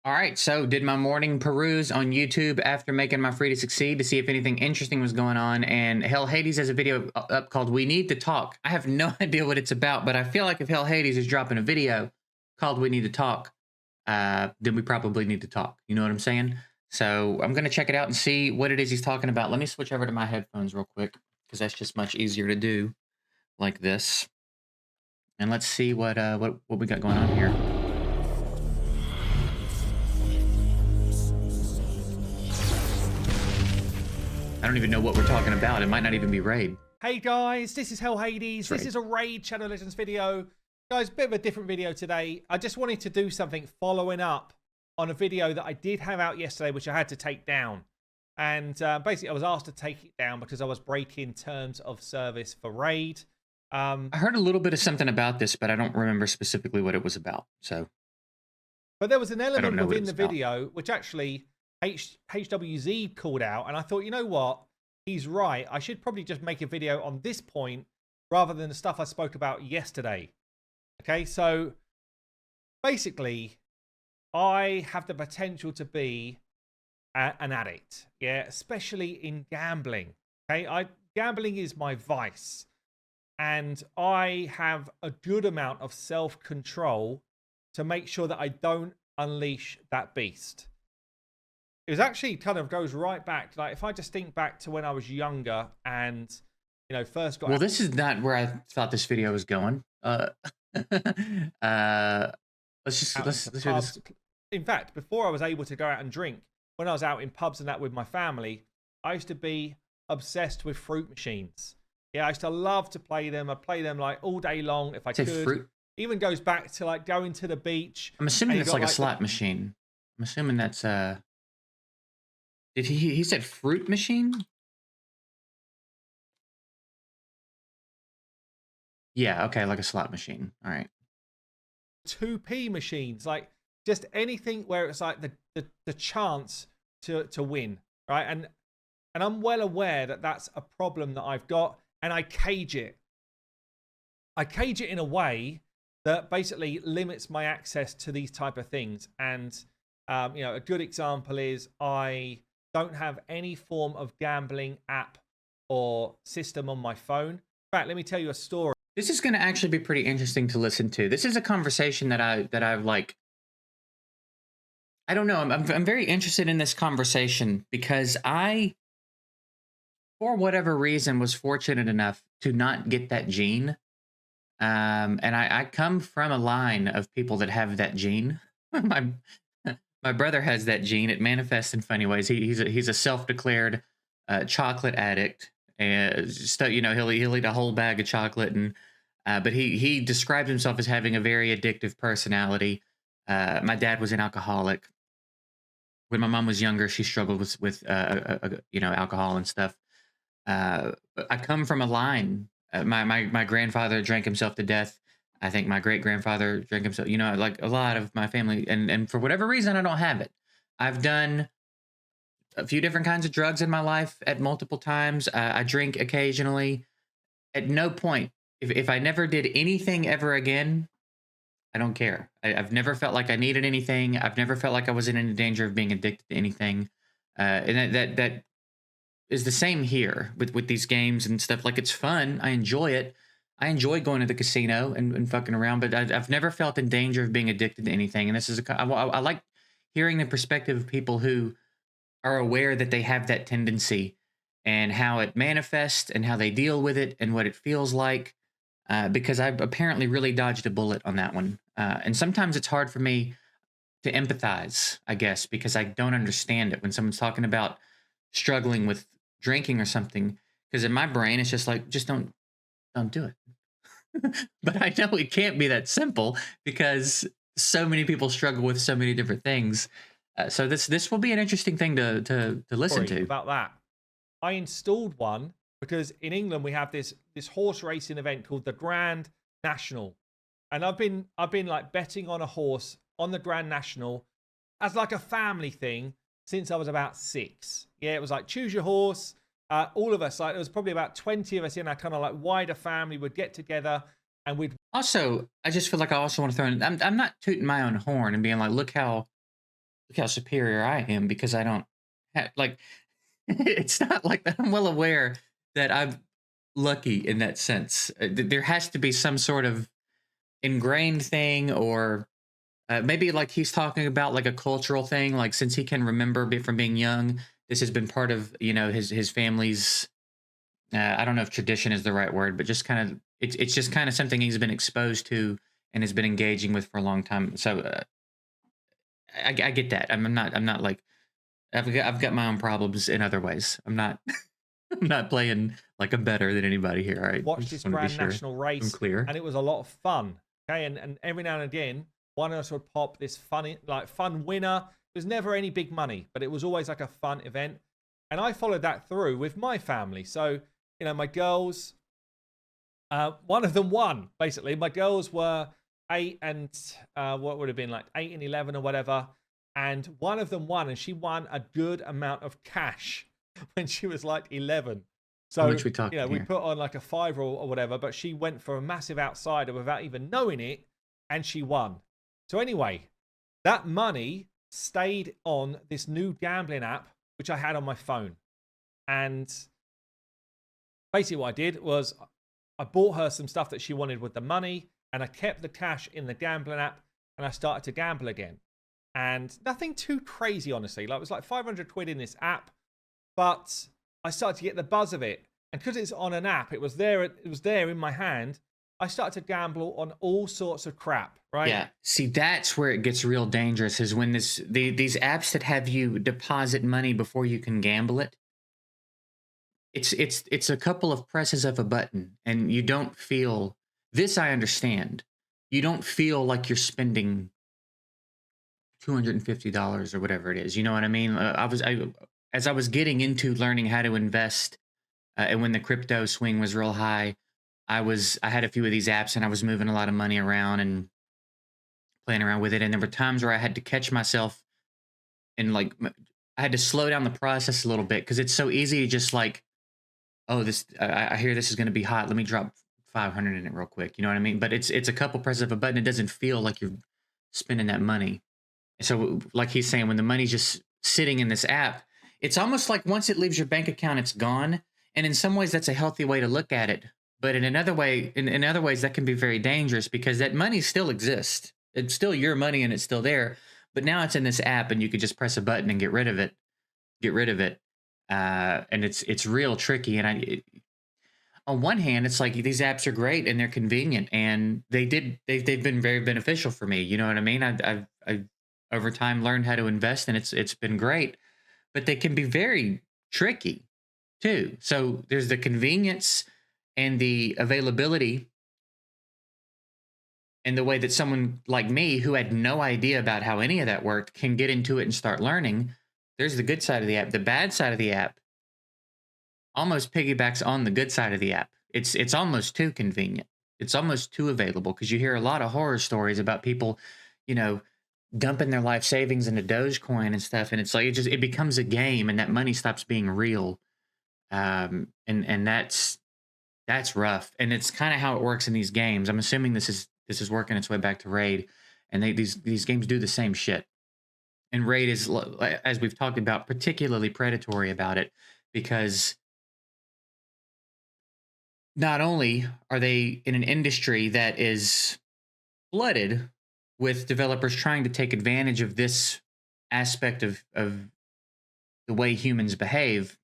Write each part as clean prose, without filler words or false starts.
All right, so did my morning peruse on YouTube after making my free to succeed to see if anything interesting was going on. And Hell Hades has a video up called "We Need to Talk." I have no idea what it's about, but I feel like if Hell Hades is dropping a video called "We Need to Talk," then we probably need to talk. You know what I'm saying? So I'm gonna check it out and see what it is he's talking about. Let me switch over to my headphones real quick because that's just much easier to do like this. And let's see what we got going on here. I don't even know what we're talking about. It might not even be raid. Hey guys, this is Hell Hades. That's This right. is a Raid Shadow Legends video. Guys, bit of a different video today. I just wanted to do something following up on a video that I did have out yesterday, which I had to take down. And basically, I was asked to take it down because I was breaking terms of service for Raid. I heard a little bit of something about this, but I don't remember specifically what it was about. So But there was an I don't element know what it within was the about. video which actually HWZ called out. And I thought, you know what? He's right. I should probably just make a video on this point rather than the stuff I spoke about yesterday. Okay, so basically, I have the potential to be an addict, yeah, especially in gambling. Okay, gambling is my vice, and I have a good amount of self-control to make sure that I don't unleash that beast. It was actually kind of goes right back, like if I just think back to when I was younger and first got Well, out this is not where I thought this video was going. Uh, into let's hear this. pubs. In fact, before I was able to go out and drink, when I was out in pubs and that with my family, I used to be obsessed with fruit machines. Yeah, I used to love to play them. I play them like all day long if I Say could. fruit. Even goes back to like going to the beach. I'm assuming And you that's got like a like the slot machine. I'm assuming that's Did he said fruit machine? Yeah, okay, like a slot machine. All right. 2p machines, like just anything where it's like the chance to win, right? And I'm well aware that that's a problem that I've got, and I cage it. I cage it in a way that basically limits my access to these type of things. And a good example is I don't have any form of gambling app or system on my phone. In fact, let me tell you a story. This is going to actually be pretty interesting to listen to. This is a conversation that I've like. I don't know. I'm very interested in this conversation because I, for whatever reason, was fortunate enough to not get that gene. And I come from a line of people that have that gene. my my brother has that gene. It manifests in funny ways. He's a self-declared chocolate addict. And just, he'll eat a whole bag of chocolate, and but he describes himself as having a very addictive personality. My dad was an alcoholic. When my mom was younger, she struggled with alcohol and stuff. I come from a line. My grandfather drank himself to death. I think my great grandfather drank himself. Like a lot of my family, and for whatever reason, I don't have it. I've done a few different kinds of drugs in my life at multiple times. I drink occasionally. At no point, if I never did anything ever again, I don't care. I've never felt like I needed anything. I've never felt like I was in any danger of being addicted to anything. And that is the same here with these games and stuff. Like, it's fun. I enjoy it. I enjoy going to the casino and fucking around, but I've never felt in danger of being addicted to anything. And this is I like hearing the perspective of people who are aware that they have that tendency and how it manifests and how they deal with it and what it feels like. Because I've apparently really dodged a bullet on that one. And sometimes it's hard for me to empathize, I guess, because I don't understand it when someone's talking about struggling with drinking or something. Because in my brain, it's just like, just don't do it. But I know it can't be that simple because so many people struggle with so many different things. So this will be an interesting thing to listen to. About that. I installed one because in England we have this horse racing event called the Grand National, and I've been like betting on a horse on the Grand National as like a family thing since I was about 6. Yeah, it was like choose your horse. All of us, like there was probably about 20 of us in our kind of like wider family, would get together and we'd. Also, I just feel like I also want to throw in. I'm not tooting my own horn and being like, look how look how superior I am because I don't have like it's not like that. I'm well aware that I'm lucky in that sense. There has to be some sort of ingrained thing, or maybe like he's talking about like a cultural thing. Like since he can remember from being young, this has been part of his family's. I don't know if tradition is the right word, but just kind of it's just kind of something he's been exposed to and has been engaging with for a long time. So I get that. I'm not like I've got my own problems in other ways. I'm not I'm not playing like I'm better than anybody here. All right, I Watched this just want to be Grand sure National I'm race, clear. and it was a lot of fun. Okay, and every now and again, one of us would pop this fun winner. There's never any big money, but it was always like a fun event. And I followed that through with my family. So, my girls, one of them won, basically. My girls were 8 and 11 or whatever. And one of them won, and she won a good amount of cash when she was like 11. How So, much we talking we here? put on like a fiver or whatever, but she went for a massive outsider without even knowing it, and she won. So, anyway, that money stayed on this new gambling app, which I had on my phone. And basically, what I did was I bought her some stuff that she wanted with the money, and I kept the cash in the gambling app, and I started to gamble again. And nothing too crazy, honestly. Like, it was like 500 quid in this app, but I started to get the buzz of it. And because it's on an app, it was there in my hand. I started to gamble on all sorts of crap, right? Yeah. See, that's where it gets real dangerous is when these apps that have you deposit money before you can gamble it. It's a couple of presses of a button and you don't feel this. I understand. You don't feel like you're spending $250 or whatever it is. You know what I mean? As I was getting into learning how to invest, and when the crypto swing was real high, I had a few of these apps and I was moving a lot of money around and playing around with it. And there were times where I had to catch myself and like I had to slow down the process a little bit because it's so easy to just like, oh, this I hear this is going to be hot. Let me drop 500 in it real quick. You know what I mean? But it's a couple presses of a button. It doesn't feel like you're spending that money. So like he's saying, when the money's just sitting in this app, it's almost like once it leaves your bank account, it's gone. And in some ways, that's a healthy way to look at it. But in another way, in other ways, that can be very dangerous because that money still exists. It's still your money and it's still there. But now it's in this app, and you could just press a button and get rid of it. Get rid of it, and it's real tricky. And on one hand, it's like these apps are great and they're convenient, and they've been very beneficial for me. You know what I mean? I've over time learned how to invest, and it's been great. But they can be very tricky too. So there's the convenience and the availability, and the way that someone like me who had no idea about how any of that worked can get into it and start learning. There's the good side of the app. The bad side of the app almost piggybacks on the good side of the app. It's almost too convenient. It's almost too available because you hear a lot of horror stories about people, you know, dumping their life savings into Dogecoin and stuff, and it's like it becomes a game, and that money stops being real. And that's rough, and it's kind of how it works in these games. I'm assuming this is working its way back to Raid, and these games do the same shit. And Raid is, as we've talked about, particularly predatory about it because not only are they in an industry that is flooded with developers trying to take advantage of this aspect of the way humans behave,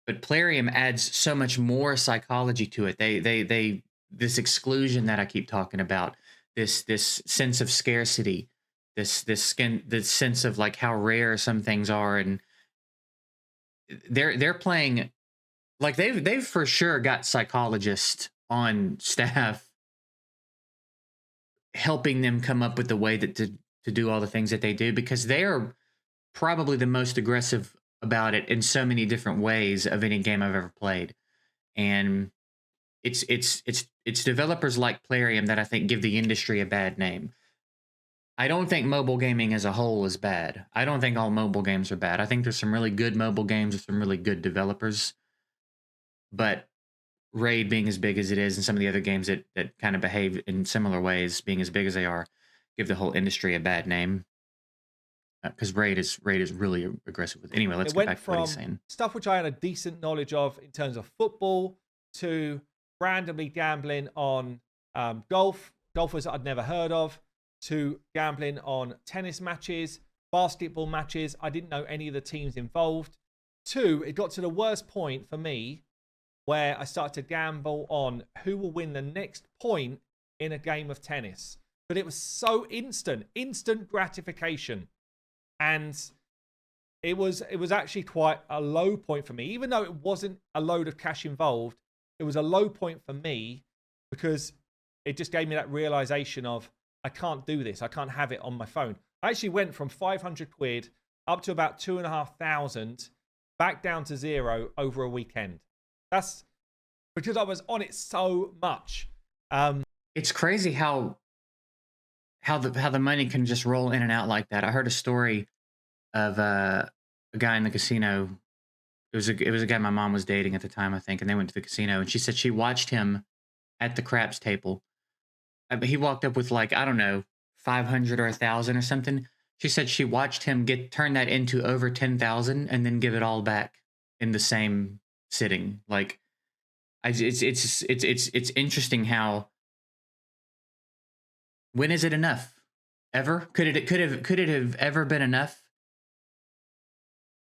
but Plarium adds so much more psychology to it. They this exclusion that I keep talking about, this sense of scarcity, this sense of like how rare some things are, and they're playing like they've for sure got psychologists on staff helping them come up with the way that to do all the things that they do, because they are probably the most aggressive about it in so many different ways of any game I've ever played. And it's developers like Plarium that I think give the industry a bad name. I don't think mobile gaming as a whole is bad. I don't think all mobile games are bad. I think there's some really good mobile games with some really good developers. But Raid being as big as it is, and some of the other games that kind of behave in similar ways, being as big as they are, give the whole industry a bad name. because Raid is really aggressive with. Anyway, let's It get went back to what he's from saying. stuff which I had a decent knowledge of in terms of football to randomly gambling on golfers that I'd never heard of, to gambling on tennis matches, basketball matches. I didn't know any of the teams involved. To, it got to the worst point for me where I started to gamble on who will win the next point in a game of tennis. But it was so instant gratification. And it was actually quite a low point for me. Even though it wasn't a load of cash involved, it was a low point for me because it just gave me that realization of, I can't do this. I can't have it on my phone. I actually went from 500 quid up to about 2,500, back down to zero over a weekend. That's because I was on it so much. It's crazy how the money can just roll in and out like that. I heard a story of a guy in the casino. It was a guy my mom was dating at the time, I think, and they went to the casino, and she said she watched him at the craps table. He walked up with, like, I don't know, 500 or 1,000 or something. She said she watched him turn that into over 10,000 and then give it all back in the same sitting. Like, it's interesting how, when is it enough? Ever? Could it have ever been enough?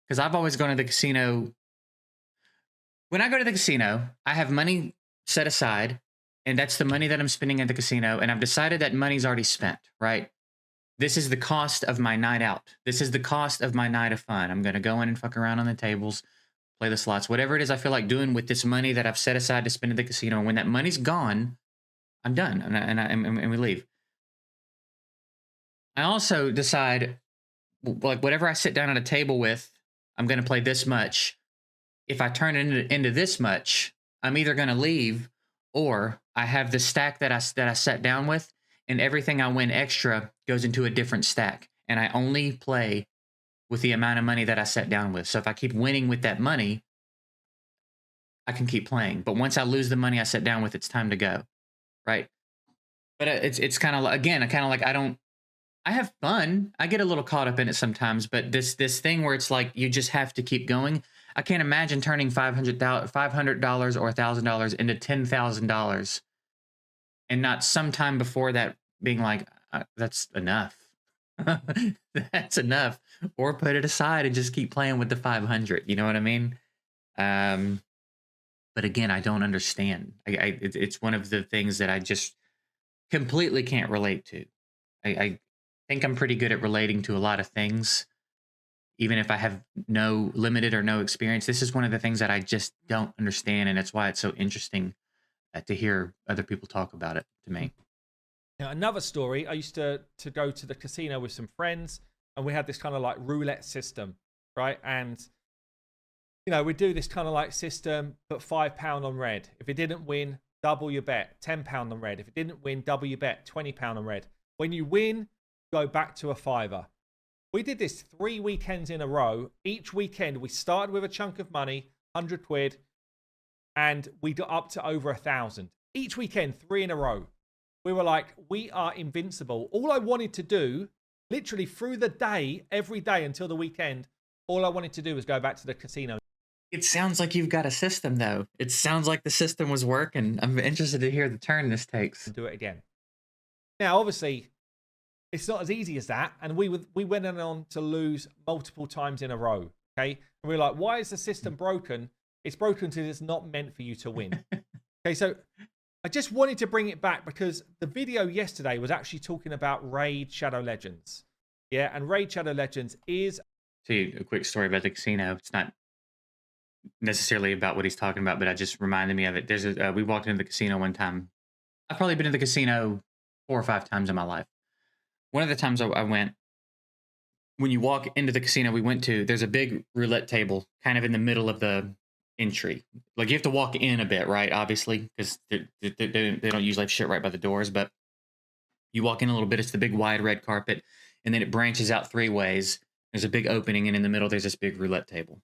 Because I've always gone to the casino. When I go to the casino, I have money set aside, and that's the money that I'm spending at the casino, and I've decided that money's already spent, right? This is the cost of my night out. This is the cost of my night of fun. I'm going to go in and fuck around on the tables, play the slots, whatever it is I feel like doing with this money that I've set aside to spend at the casino. And when that money's gone, I'm done, and we leave. I also decide, like, whatever I sit down at a table with, I'm going to play this much. If I turn it into this much, I'm either going to leave, or I have the stack that I sat down with, and everything I win extra goes into a different stack. And I only play with the amount of money that I sat down with. So if I keep winning with that money, I can keep playing. But once I lose the money I sat down with, it's time to go, right? But it's kind of, again, I have fun. I get a little caught up in it sometimes, but this thing where it's like you just have to keep going. I can't imagine turning $500 or $1,000 into $10,000 and not sometime before that being like, that's enough. That's enough. Or put it aside and just keep playing with the 500. You know what I mean? But again, I don't understand. It's one of the things that I just completely can't relate to. I think I'm pretty good at relating to a lot of things, even if I have limited or no experience. This is one of the things that I just don't understand, and that's why it's so interesting to hear other people talk about it to me. Now, another story, I used to go to the casino with some friends, and we had this kind of like roulette system, right? And, you know, we do this kind of like system, put £5 on red. If it didn't win, double your bet, £10 on red. If it didn't win, double your bet, £20 on red. When you win, go back to a fiver. We did this 3 weekends in a row. Each weekend, we started with a chunk of money, 100 quid, and we got up to over 1,000. Each weekend, 3 in a row. We were like, we are invincible. All I wanted to do, literally through the day, every day until the weekend, all I wanted to do was go back to the casino. It sounds like you've got a system, though. It sounds like the system was working. I'm interested to hear the turn this takes. And do it again. Now, obviously, it's not as easy as that. And we went on to lose multiple times in a row. Okay. And we were like, why is the system broken? It's broken because it's not meant for you to win. Okay. So I just wanted to bring it back because the video yesterday was actually talking about Raid Shadow Legends. Yeah. And Raid Shadow Legends is. See, a quick story about the casino. It's not necessarily about what he's talking about, but it just reminded me of it. We walked into the casino one time. I've probably been to the casino 4 or 5 times in my life. One of the times I went, when you walk into the casino we went to, there's a big roulette table kind of in the middle of the entry. Like, you have to walk in a bit, right? Obviously, because they don't usually have shit right by the doors, but you walk in a little bit. It's the big wide red carpet, and then it branches out 3 ways. There's a big opening, and in the middle there's this big roulette table.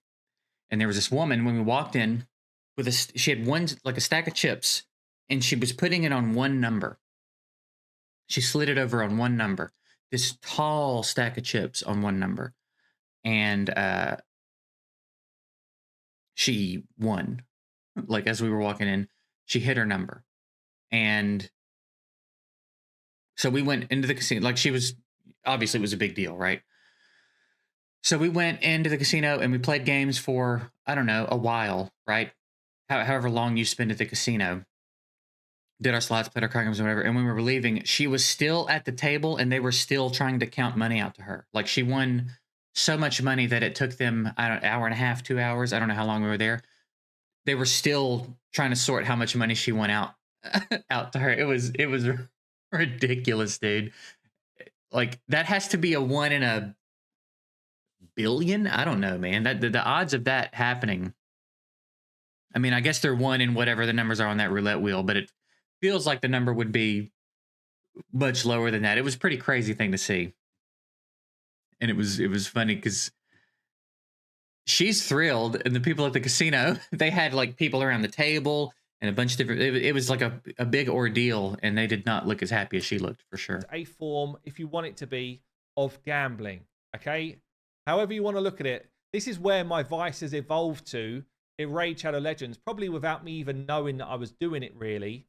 And there was this woman when we walked in she had a stack of chips, and she was putting it on one number. She slid it over on one number. this tall stack of chips on one number, and she won. Like as we were walking in, she hit her number, and so we went into the casino. Like she was obviously it was a big deal, right? So we went into the casino and we played games for I don't know a while, right? However long you spend at the casino. Did our slots, played our card games, or whatever. And when we were leaving, she was still at the table and they were still trying to count money out to her. Like she won so much money that it took them, I don't know, hour and a half, 2 hours. I don't know how long we were there. They were still trying to sort how much money she won out out to her. It was ridiculous, dude. Like that has to be a 1 in a billion. I don't know, man. That the odds of that happening. I mean, I guess they're 1 in whatever the numbers are on that roulette wheel, but it feels like the number would be much lower than that. It was a pretty crazy thing to see. And it was funny because she's thrilled, and the people at the casino, they had like people around the table and a bunch of different. It was like a big ordeal, and they did not look as happy as she looked for sure. A form, if you want it to be, of gambling. Okay, however you want to look at it. This is where my vice has evolved to in Raid Shadow Legends, probably without me even knowing that I was doing it really.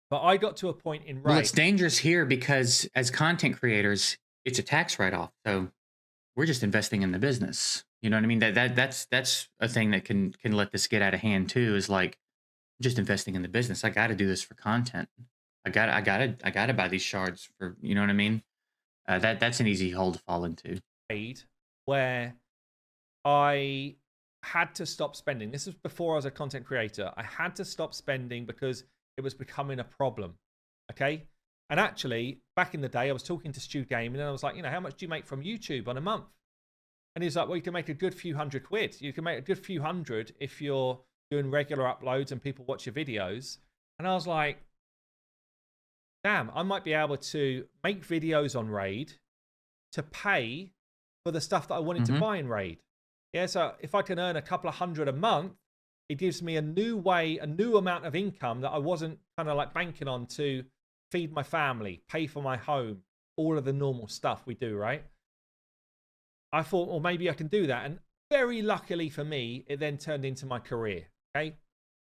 But I got to a point in Raid. Well, it's dangerous here because as content creators, it's a tax write-off. So we're just investing in the business. You know what I mean? That's a thing that can let this get out of hand too. Is like just investing in the business. I got to do this for content. I got to buy these shards for, you know what I mean? That's an easy hole to fall into. Where I had to stop spending. This was before I was a content creator. I had to stop spending because it was becoming a problem. Okay. And actually, back in the day, I was talking to Stu Gaming and I was like, how much do you make from YouTube on a month? And he's like, well, you can make a good few £100. You can make a good few hundred if you're doing regular uploads and people watch your videos. And I was like, damn, I might be able to make videos on Raid to pay for the stuff that I wanted to buy in Raid. Yeah, so if I can earn a couple of hundred a month, it gives me a new way, a new amount of income that I wasn't kind of like banking on to feed my family, pay for my home, all of the normal stuff we do, right? I thought, well, maybe I can do that. And very luckily for me, it then turned into my career, okay?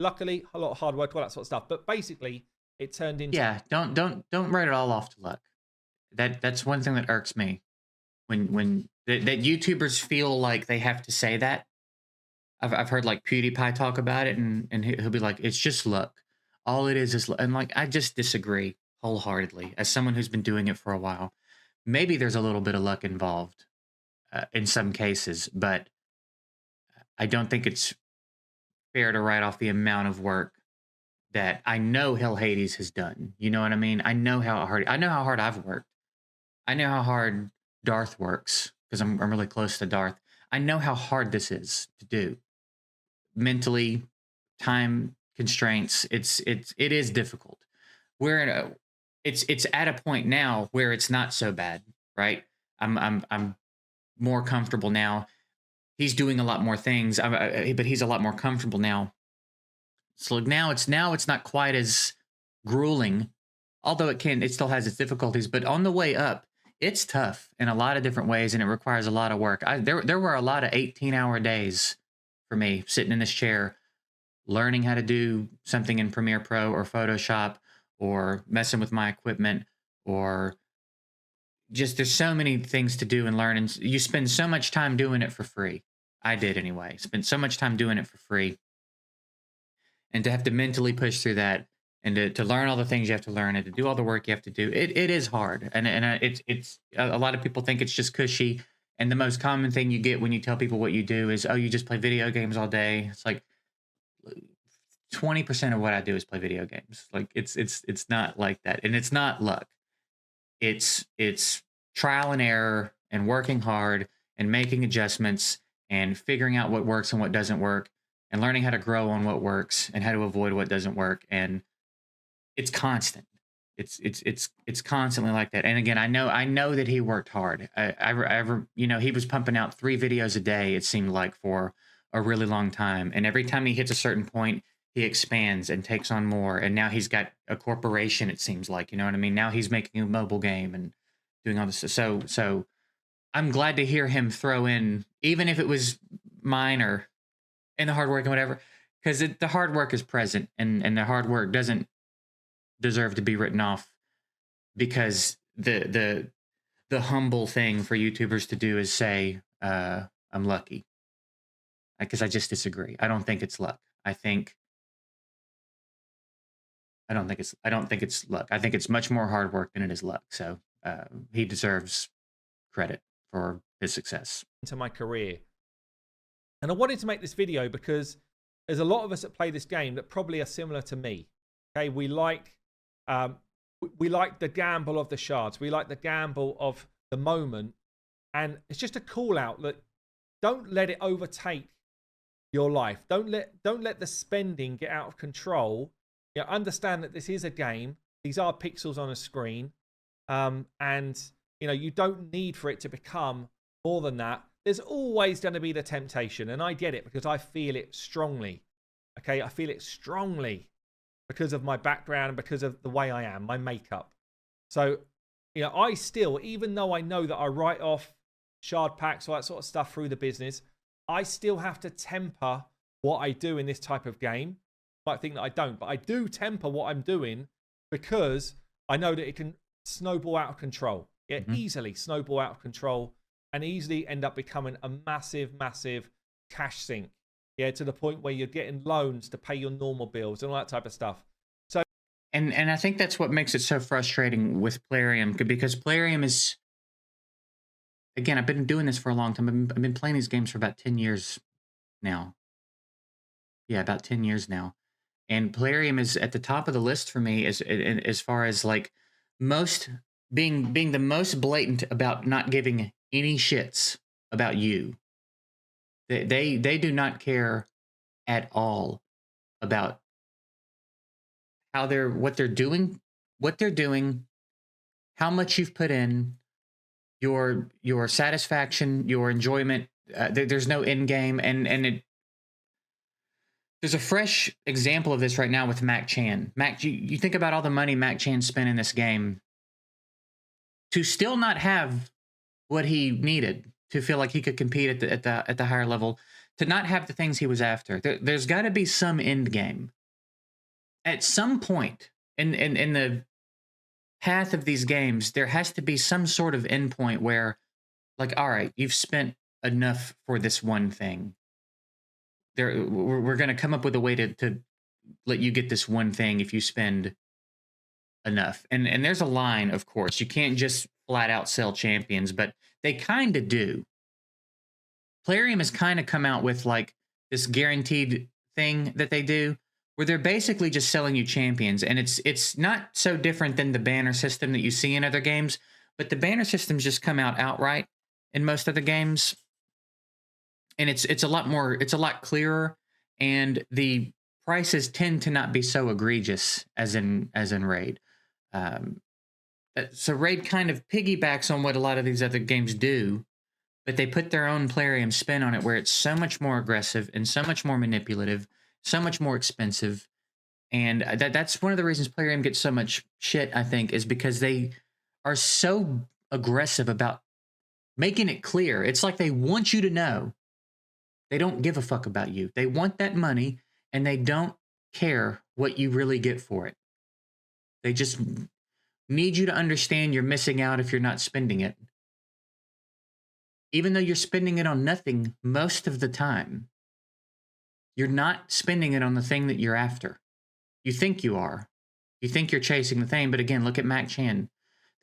Luckily, a lot of hard work, all that sort of stuff. But basically, it turned into... Yeah, don't write it all off to luck. That's one thing that irks me. When that YouTubers feel like they have to say that. I've heard like PewDiePie talk about it, and he'll be like, it's just luck. All it is luck. And like, I just disagree wholeheartedly. As someone who's been doing it for a while, maybe there's a little bit of luck involved in some cases, but I don't think it's fair to write off the amount of work that I know Hell Hades has done. You know what I mean? I know how hard I've worked. I know how hard Darth works because I'm really close to Darth. I know how hard this is to do. Mentally, time constraints. It is difficult. It's at a point now where it's not so bad, right? I'm more comfortable now. He's doing a lot more things, but he's a lot more comfortable now. So now it's not quite as grueling, although it still has its difficulties. But on the way up, it's tough in a lot of different ways, and it requires a lot of work. There were a lot of 18-hour days for me sitting in this chair, learning how to do something in Premiere Pro or Photoshop, or messing with my equipment, or just there's so many things to do and learn, and you spend so much time doing it for free. I did anyway. Spent so much time doing it for free, and to have to mentally push through that, and to learn all the things you have to learn, and to do all the work you have to do, it is hard. And it's a lot of people think it's just cushy. And the most common thing you get when you tell people what you do is, oh, you just play video games all day. It's like 20% of what I do is play video games. Like it's not like that. And it's not luck. It's trial and error and working hard and making adjustments and figuring out what works and what doesn't work, and learning how to grow on what works and how to avoid what doesn't work. And it's constant. It's constantly like that. And again, I know that he worked hard. He was pumping out 3 videos a day, it seemed like, for a really long time. And every time he hits a certain point, he expands and takes on more. And now he's got a corporation, it seems like, you know what I mean? Now he's making a mobile game, and doing all this. So I'm glad to hear him throw in, even if it was minor, in the hard work and whatever, because the hard work is present, and the hard work doesn't deserve to be written off, because the humble thing for YouTubers to do is say, I'm lucky. Because I just disagree. I don't think it's luck. I don't think it's luck. I think it's much more hard work than it is luck. So he deserves credit for his success. Into my career. And I wanted to make this video because there's a lot of us that play this game that probably are similar to me. Okay, we like the gamble of the shards. We like the gamble of the moment. And it's just a call out that don't let it overtake your life. Don't let the spending get out of control. You know, understand that this is a game. These are pixels on a screen. And you know, you don't need for it to become more than that. There's always going to be the temptation, and I get it because I feel it strongly. Okay, I feel it strongly because of my background and because of the way I am, my makeup. So, you know, I still, even though I know that I write off shard packs, all that sort of stuff through the business, I still have to temper what I do in this type of game. You might think that I don't, but I do temper what I'm doing because I know that it can snowball out of control. Yeah, easily snowball out of control and easily end up becoming a massive, massive cash sink. Yeah, to the point where you're getting loans to pay your normal bills and all that type of stuff. So, and I think that's what makes it so frustrating with Plarium, because Plarium is, again, I've been doing this for a long time. I've been playing these games for about 10 years now. Yeah, about 10 years now. And Plarium is at the top of the list for me as far as like most being the most blatant about not giving any shits about you. They do not care at all about what they're doing, how much you've put in, your satisfaction, your enjoyment. There's no end game, and there's a fresh example of this right now with Mac Chan. You think about all the money Mac Chan spent in this game to still not have what he needed to feel like he could compete at the higher level, to not have the things he was after. There's got to be some end game. At some point in the path of these games, there has to be some sort of end point where, like, all right, you've spent enough for this one thing. We're going to come up with a way to let you get this one thing if you spend enough. And there's a line, of course. You can't just flat out sell champions, but they kind of do. Plarium has kind of come out with like this guaranteed thing that they do, where they're basically just selling you champions. And it's not so different than the banner system that you see in other games, but the banner systems just come out outright in most other games. And it's a lot clearer, and the prices tend to not be so egregious as in Raid. So Raid kind of piggybacks on what a lot of these other games do, but they put their own Plarium spin on it, where it's so much more aggressive and so much more manipulative, so much more expensive. And that's one of the reasons Plarium gets so much shit, I think, is because they are so aggressive about making it clear. It's like they want you to know they don't give a fuck about you. They want that money, and they don't care what you really get for it. They just need you to understand you're missing out if you're not spending it. Even though you're spending it on nothing most of the time, you're not spending it on the thing that you're after. You think you are. You think you're chasing the thing, but again, look at Mac Chan.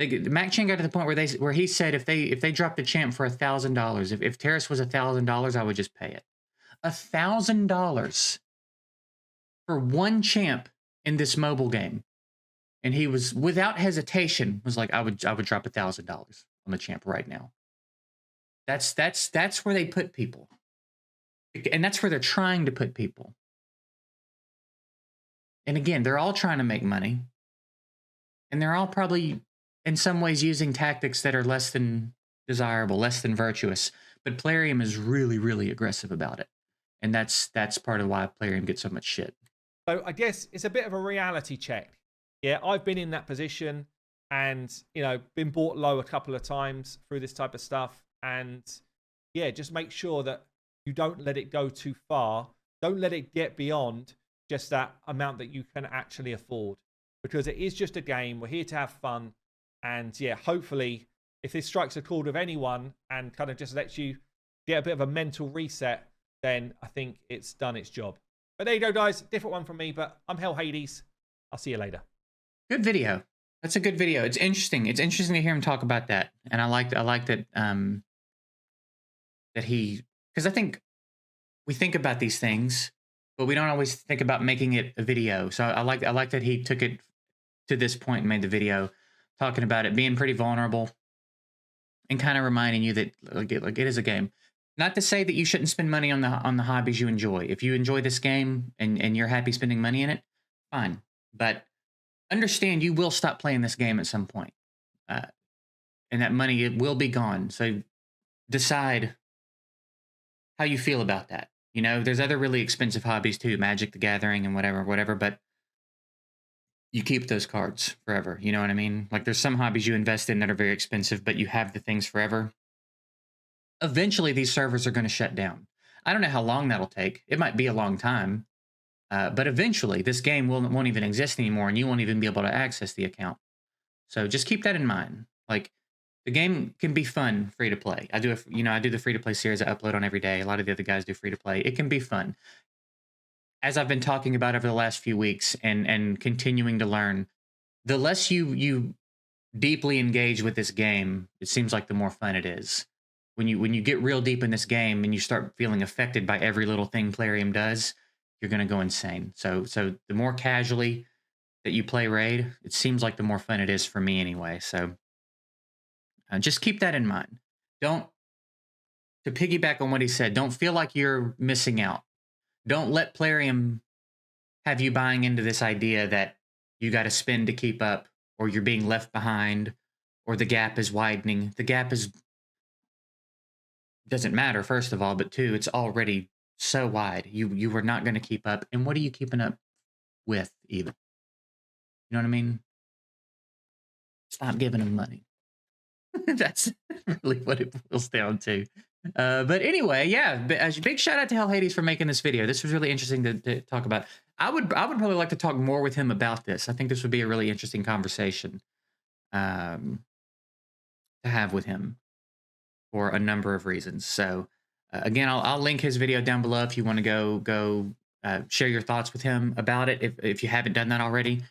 Mac Chan got to the point where he said if they dropped a champ for $1,000, if Terrace was $1,000, I would just pay it. $1,000 for one champ in this mobile game, and he was without hesitation was like, I would drop $1,000 on the champ right now. That's where they put people, and that's where they're trying to put people. And again, they're all trying to make money, and they're all probably in some ways using tactics that are less than desirable, less than virtuous. But Plarium is really, really aggressive about it, and that's part of why Plarium gets so much shit. So I guess it's a bit of a reality check. Yeah, I've been in that position. and been bought low a couple of times through this type of stuff. And yeah, just make sure that you don't let it go too far. Don't let it get beyond just that amount that you can actually afford, because it is just a game. We're here to have fun. And yeah, hopefully if this strikes a chord with anyone and kind of just lets you get a bit of a mental reset, then I think it's done its job. But there you go, guys. Different one from me, but I'm Hell Hades. I'll see you later. Good video. That's a good video. It's interesting. It's interesting to hear him talk about that. And I like that that he, because I think we think about these things, but we don't always think about making it a video. So I like that he took it to this point and made the video talking about it being pretty vulnerable and kind of reminding you that like it is a game. Not to say that you shouldn't spend money on the hobbies you enjoy. If you enjoy this game and you're happy spending money in it, fine. But understand you will stop playing this game at some point. And that money, it will be gone. So decide how you feel about that. There's other really expensive hobbies too, Magic the Gathering and whatever, but you keep those cards forever. You know what I mean? Like there's some hobbies you invest in that are very expensive, but you have the things forever. Eventually these servers are going to shut down. I don't know how long that'll take. It might be a long time, but eventually this game won't even exist anymore and you won't even be able to access the account. So just keep that in mind. Like the game can be fun, free to play. I do the free to play series I upload on every day. A lot of the other guys do free to play. It can be fun. As I've been talking about over the last few weeks and continuing to learn, the less you deeply engage with this game, it seems like the more fun it is. When you get real deep in this game and you start feeling affected by every little thing Plarium does, you're going to go insane. So the more casually that you play Raid, it seems like the more fun it is for me anyway. So just keep that in mind. To piggyback on what he said, don't feel like you're missing out. Don't let Plarium have you buying into this idea that you got to spend to keep up, or you're being left behind, or the gap is widening. The gap doesn't matter, first of all, but two, it's already so wide. You were not going to keep up. And what are you keeping up with even? You know what I mean? Stop giving them money. That's really what it boils down to. But anyway, yeah, a big shout out to Hell Hades for making this video. This was really interesting to talk about. I would probably like to talk more with him about this. I think this would be a really interesting conversation to have with him for a number of reasons. So again, I'll link his video down below if you want to go share your thoughts with him about it. If you haven't done that already,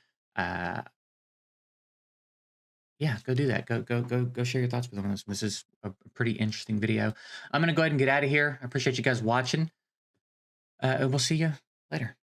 yeah, go do that. Go share your thoughts with him. This is a pretty interesting video. I'm going to go ahead and get out of here. I appreciate you guys watching. We'll see you later.